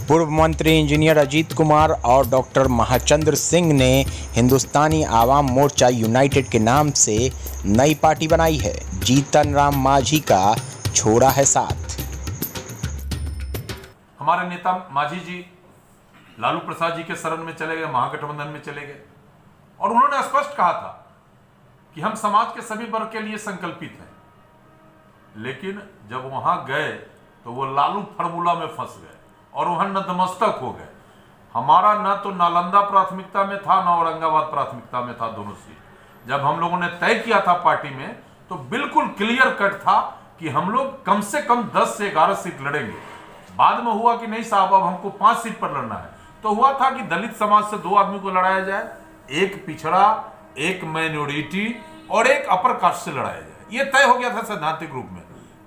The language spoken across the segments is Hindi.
पूर्व मंत्री इंजीनियर अजीत कुमार और डॉक्टर महाचंद्र सिंह ने हिंदुस्तानी आवाम मोर्चा यूनाइटेड के नाम से नई पार्टी बनाई है। जीतन राम मांझी का छोड़ा है साथ। हमारे नेता मांझी जी लालू प्रसाद जी के शरण में चले गए, महागठबंधन में चले गए और उन्होंने स्पष्ट कहा था कि हम समाज के सभी वर्ग के लिए संकल्पित हैं। लेकिन जब वहां गए तो वो लालू फार्मूला में फंस गए और वहां नतमस्तक हो गए। हमारा न तो नालंदा प्राथमिकता में था न औरंगाबाद प्राथमिकता में था दोनों सीट। जब हम लोगों ने तय किया था पार्टी में तो बिल्कुल क्लियर कट था कि हम लोग कम से कम 10 से 11 सीट लड़ेंगे। बाद में हुआ कि नहीं साहब, अब हमको 5 सीट पर लड़ना है। तो हुआ था कि दलित समाज से 2 आदमी को लड़ाया जाए, एक पिछड़ा, एक माइनॉरिटी और एक अपर कास्ट से लड़ाया जाए। ये तय हो गया था सैद्धांतिक रूप में।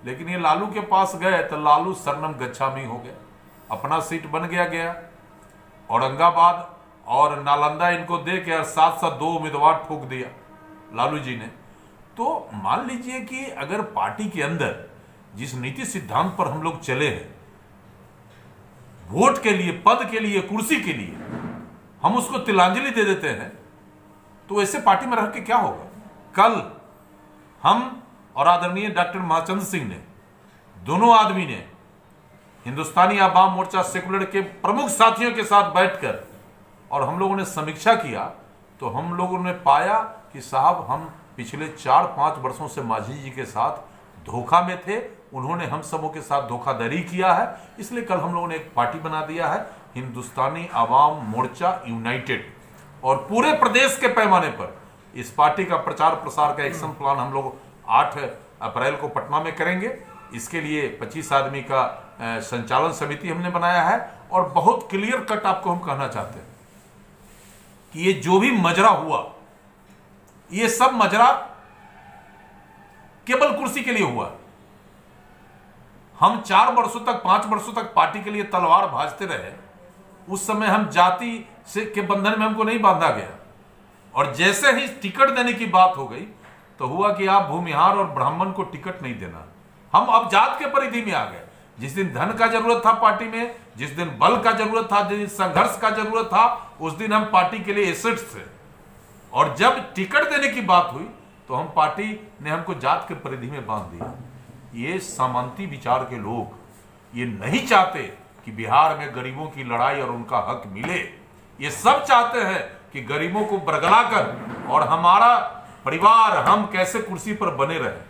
लेकिन ये लालू के पास गए तो लालू शरणम गच्छामी हो गए, अपना सीट बन गया। औरंगाबाद और नालंदा इनको दे के साथ 2 उम्मीदवार ठोक दिया लालू जी ने। तो मान लीजिए कि अगर पार्टी के अंदर जिस नीति सिद्धांत पर हम लोग चले हैं, वोट के लिए, पद के लिए, कुर्सी के लिए, हम उसको तिलांजलि दे देते हैं तो ऐसे पार्टी में रह के क्या होगा। कल हम और आदरणीय डॉक्टर महाचंद्र सिंह ने, दोनों आदमी ने हिंदुस्तानी आवाम मोर्चा सेकुलर के प्रमुख साथियों के साथ बैठकर और हम लोगों ने समीक्षा किया तो हम लोगों ने पाया कि साहब हम पिछले 4-5 वर्षों से मांझी जी के साथ धोखा में थे। उन्होंने हम सबों के साथ धोखाधड़ी किया है। इसलिए कल हम लोगों ने एक पार्टी बना दिया है, हिंदुस्तानी आवाम मोर्चा यूनाइटेड, और पूरे प्रदेश के पैमाने पर इस पार्टी का प्रचार प्रसार का एक्शन प्लान हम लोग 8 अप्रैल को पटना में करेंगे। इसके लिए 25 आदमी का संचालन समिति हमने बनाया है और बहुत क्लियर कट आपको हम कहना चाहते हैं कि ये जो भी मजरा हुआ, ये सब मजरा केवल कुर्सी के लिए हुआ। हम 4 वर्षों तक, 5 वर्षों तक पार्टी के लिए तलवार भाजते रहे। उस समय हम जाति से के बंधन में हमको नहीं बांधा गया और जैसे ही टिकट देने की बात हो गई तो हुआ कि आप भूमिहार और ब्राह्मण को टिकट नहीं देना। हम अब जात के परिधि में आ गए। जिस दिन धन का जरूरत था पार्टी में, जिस दिन बल का जरूरत था, जिस दिन संघर्ष का जरूरत था, उस दिन हम पार्टी के लिए एसेट्स थे। और जब टिकट देने की बात हुई तो हम पार्टी ने हमको जात के परिधि में बांध दिया। ये सामंती विचार के लोग ये नहीं चाहते कि बिहार में गरीबों की लड़ाई और उनका हक मिले। ये सब चाहते हैं कि गरीबों को बरगला कर और हमारा परिवार, हम कैसे कुर्सी पर बने रहे।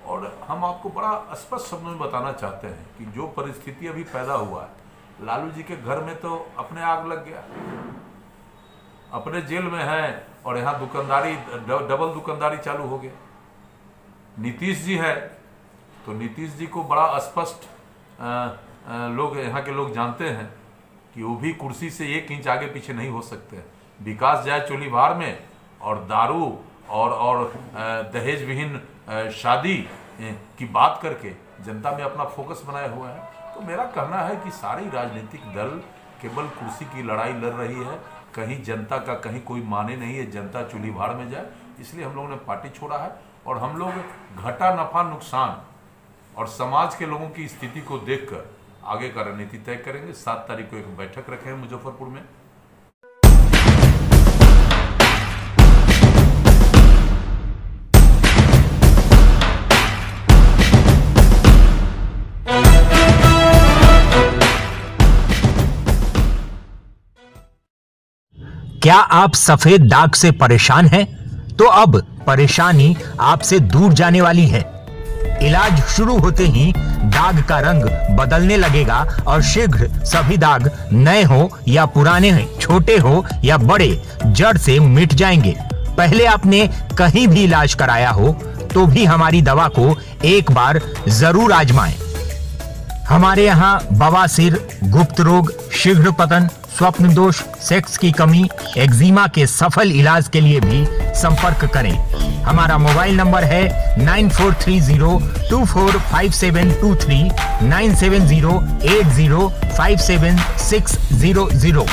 और हम आपको बड़ा स्पष्ट शब्दों में बताना चाहते हैं कि जो परिस्थिति अभी पैदा हुआ है, लालू जी के घर में तो अपने आग लग गया, अपने जेल में है और यहाँ दुकानदारी, डबल दुकानदारी चालू हो गया। नीतीश जी है तो नीतीश जी को बड़ा स्पष्ट लोग, यहाँ के लोग जानते हैं कि वो भी कुर्सी से 1 इंच आगे पीछे नहीं हो सकते। विकास जाए चोली भार में और दारू और दहेज विहीन शादी की बात करके जनता में अपना फोकस बनाया हुआ है। तो मेरा कहना है कि सारी राजनीतिक दल केवल कुर्सी की लड़ाई लड़ रही है। कहीं जनता का कहीं कोई माने नहीं है, जनता चूल्ही भाड़ में जाए। इसलिए हम लोगों ने पार्टी छोड़ा है और हम लोग घाटा नफा नुकसान और समाज के लोगों की स्थिति को देखकर आगे का रणनीति तय करेंगे। 7 तारीख को एक बैठक रखे हैं मुजफ्फरपुर में। क्या आप सफेद दाग से परेशान हैं? तो अब परेशानी आपसे दूर जाने वाली है। इलाज शुरू होते ही दाग का रंग बदलने लगेगा और शीघ्र सभी दाग नए हो या पुराने हैं, छोटे हो या बड़े, जड़ से मिट जाएंगे। पहले आपने कहीं भी इलाज कराया हो तो भी हमारी दवा को एक बार जरूर आजमाएं। हमारे यहाँ बवासीर, गुप्त रोग, शीघ्र पतन, स्वप्न दोष, सेक्स की कमी, एक्जिमा के सफल इलाज के लिए भी संपर्क करें। हमारा मोबाइल नंबर है 9430245723 97080576000।